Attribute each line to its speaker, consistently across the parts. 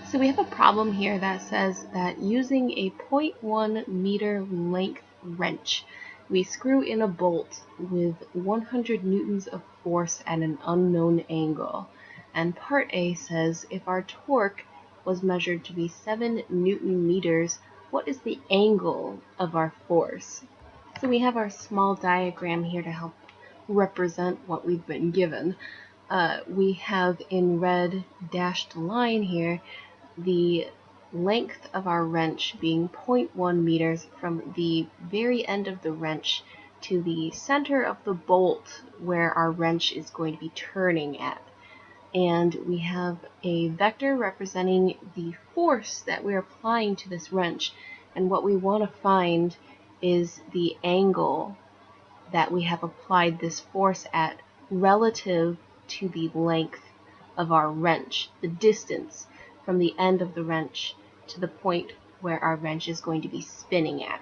Speaker 1: So we have a problem here that says that using a 0.1 meter length wrench, we screw in a bolt with 100 newtons of force at an unknown angle. And part A says if our torque was measured to be 7 Newton meters, what is the angle of our force? So we have our small diagram here to help represent what we've been given. We have in red dashed line here the length of our wrench being 0.1 meters from the very end of the wrench to the center of the bolt where our wrench is going to be turning at. And we have a vector representing the force that we're applying to this wrench, and what we want to find is the angle that we have applied this force at relative to the length of our wrench, the distance from the end of the wrench to the point where our wrench is going to be spinning at.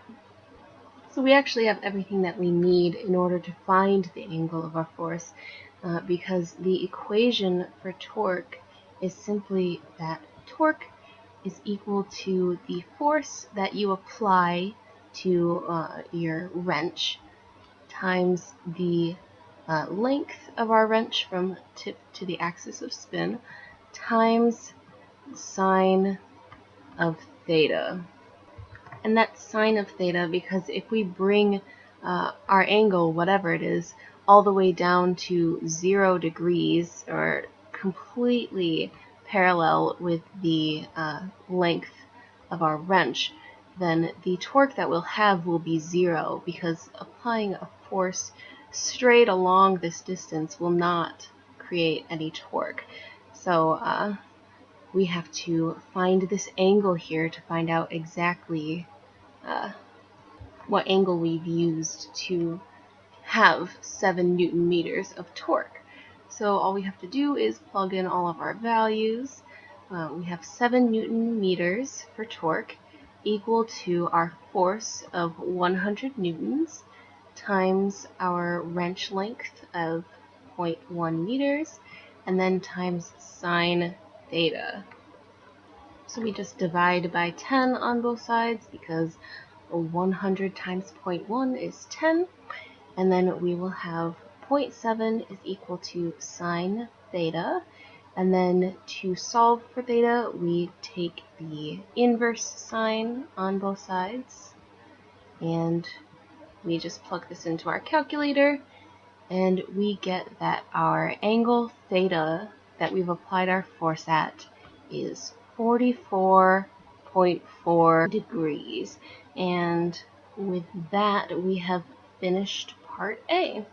Speaker 1: So we actually have everything that we need in order to find the angle of our force, because the equation for torque is simply that torque is equal to the force that you apply to your wrench times the length of our wrench from tip to the axis of spin times sine of theta. And that's sine of theta because if we bring our angle, whatever it is, all the way down to 0 degrees or completely parallel with the length of our wrench, then the torque that we'll have will be 0 because applying a force straight along this distance will not create any torque. So we have to find this angle here to find out exactly what angle we've used to have 7 Newton meters of torque. So all we have to do is plug in all of our values. We have 7 Newton meters for torque equal to our force of 100 newtons times our wrench length of 0.1 meters and then times sine theta. So we just divide by 10 on both sides because 100 times 0.1 is 10, and then we will have 0.7 is equal to sine theta, and then to solve for theta we take the inverse sine on both sides, and we just plug this into our calculator, and we get that our angle theta that we've applied our force at is 44.4 degrees. And with that, we have finished part A.